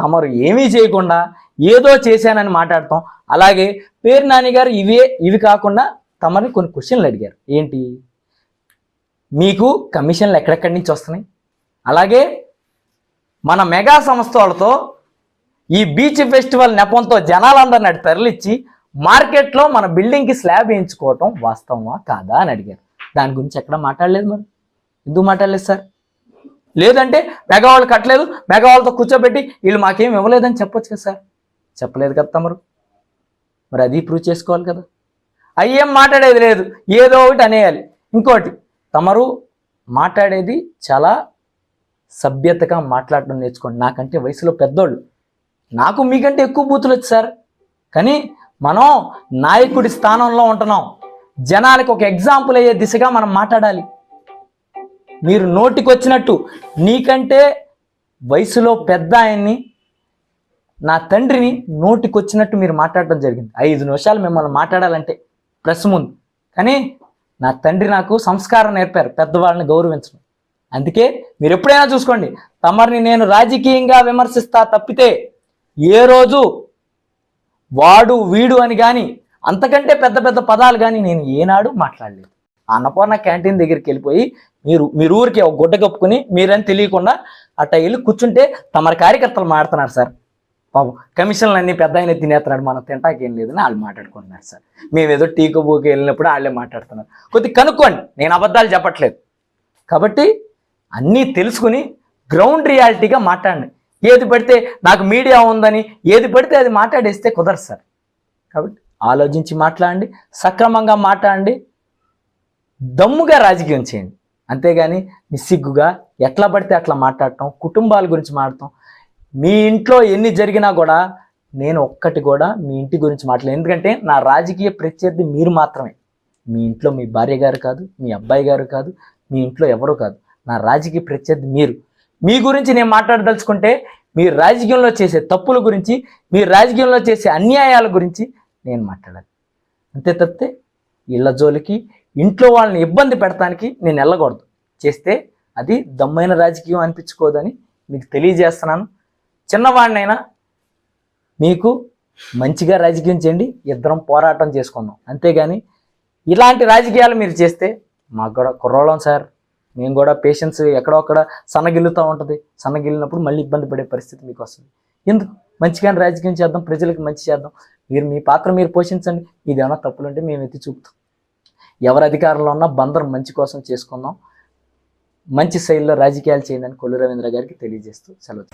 తమరు ఏమీ చేయకుండా ఏదో చేశానని మాట్లాడతాం. అలాగే పేరు నాని గారు ఇవి కాకుండా తమరిని కొన్ని క్వశ్చన్లు అడిగారు. ఏంటి, మీకు కమిషన్లు ఎక్కడెక్కడి నుంచి వస్తున్నాయి, అలాగే మన మెగా సంస్థ వాళ్ళతో ఈ బీచ్ ఫెస్టివల్ నెపంతో జనాలందరినీ అటు తరలిచ్చి మార్కెట్లో మన బిల్డింగ్కి స్లాబ్ వేయించుకోవటం వాస్తవమా కాదా అని అడిగారు. దాని గురించి ఎక్కడ మాట్లాడలేదు. మరి ఎందుకు మాట్లాడలేదు సార్? లేదంటే మెగా వాళ్ళు కట్టలేదు, మెగా వాళ్ళతో కూర్చోబెట్టి వీళ్ళు మాకేం ఇవ్వలేదని చెప్పొచ్చు కదా సార్. చెప్పలేదు కదా తమరు. మరి అది ప్రూవ్ చేసుకోవాలి కదా. అయ్యేం మాట్లాడేది లేదు, ఏదో ఒకటి అనేయాలి. ఇంకోటి, తమరు మాట్లాడేది చాలా సభ్యతగా మాట్లాడడం నేర్చుకోండి. నాకంటే వయసులో పెద్దోళ్ళు, నాకు మీకంటే ఎక్కువ బూతులు వచ్చు సార్. కానీ మనం నాయకుడి స్థానంలో ఉంటున్నాం. జనాలకు ఒక ఎగ్జాంపుల్ అయ్యే దిశగా మనం మాట్లాడాలి. మీరు నోటికొచ్చినట్టు, నీకంటే వయసులో పెద్ద ఆయన్ని, నా తండ్రిని నోటికొచ్చినట్టు మీరు మాట్లాడడం జరిగింది. 5 నిమిషాలు మిమ్మల్ని మాట్లాడాలంటే ప్రెస్ ముందు. కానీ నా తండ్రి నాకు సంస్కారం నేర్పారు, పెద్దవాళ్ళని గౌరవించడం. అందుకే మీరు ఎప్పుడైనా చూసుకోండి, తమరిని నేను రాజకీయంగా విమర్శిస్తా తప్పితే ఏ రోజు వాడు వీడు అని కానీ అంతకంటే పెద్ద పెద్ద పదాలు కానీ నేను ఏనాడు మాట్లాడలేదు. అన్నపూర్ణ క్యాంటీన్ దగ్గరికి వెళ్ళిపోయి మీరు ఊరికి ఒక గుడ్డ కప్పుకుని మీరని తెలియకుండా అట్ట వెళ్ళి కూర్చుంటే తమరి కార్యకర్తలు మాడుతున్నారు సార్. పాపం కమిషన్లు అన్నీ పెద్ద ఆయన తినేస్తున్నాడు, మనం తింటాకేం లేదని వాళ్ళు మాట్లాడుకుంటున్నారు సార్. మేమేదో టీకు బూకి వెళ్ళినప్పుడు వాళ్ళే మాట్లాడుతున్నారు. కొద్దిగా కనుక్కోండి, నేను అబద్ధాలు చెప్పట్లేదు. కాబట్టి అన్నీ తెలుసుకుని గ్రౌండ్ రియాలిటీగా మాట్లాడండి. ఏది పడితే నాకు మీడియా ఉందని ఏది పడితే అది మాట్లాడేస్తే కుదరదు సార్. కాబట్టి ఆలోచించి మాట్లాడండి, సక్రమంగా మాట్లాడండి, దమ్ముగా రాజకీయం చేయండి. అంతేగాని నిస్సిగ్గుగా ఎట్లా పడితే అట్లా మాట్లాడటం, కుటుంబాల గురించి మాట్లాడటం. మీ ఇంట్లో ఎన్ని జరిగినా కూడా నేను ఒక్కటి కూడా మీ ఇంటి గురించి మాట్లాడలేదు. ఎందుకంటే నా రాజకీయ ప్రత్యర్థి మీరు మాత్రమే. మీ ఇంట్లో మీ భార్య గారు కాదు, మీ అబ్బాయి గారు కాదు, మీ ఇంట్లో ఎవరు కాదు. నా రాజకీయ ప్రత్యర్థి మీరు. మీ గురించి నేను మాట్లాడదలుచుకుంటే మీరు రాజకీయంలో చేసే తప్పుల గురించి, మీరు రాజకీయంలో చేసే అన్యాయాల గురించి నేను మాట్లాడాలి. అంతే తప్పితే ఇళ్ళ జోలికి, ఇంట్లో వాళ్ళని ఇబ్బంది పెడతానికి నేను వెళ్ళకూడదు. చేస్తే అది దమ్మైన రాజకీయం అనిపించుకోదని మీకు తెలియజేస్తున్నాను. చిన్నవాడినైనా మీకు మంచిగా రాజకీయం చేయండి, ఇద్దరం పోరాటం చేసుకుందాం. అంతేగాని ఇలాంటి రాజకీయాలు మీరు చేస్తే మాకు కూడా కుర్రోళం సార్, మేము కూడా పేషెన్స్ ఎక్కడో అక్కడ సన్నగిల్లుతూ ఉంటుంది. సన్నగిల్లినప్పుడు మళ్ళీ ఇబ్బంది పడే పరిస్థితి మీకు వస్తుంది. ఎందుకు మంచిగానే రాజకీయం చేద్దాం, ప్రజలకు మంచి చేద్దాం. మీరు మీ పాత్ర మీరు పోషించండి. ఇదేమన్నా తప్పులుంటే మేము ఎత్తి చూపుతాం. ఎవరు అధికారంలో ఉన్నా బందరం మంచి కోసం చేసుకుందాం. మంచి శైలిలో రాజకీయాలు చేయండి అని కొల్లు రవీంద్ర గారికి తెలియజేస్తూ సెలవు.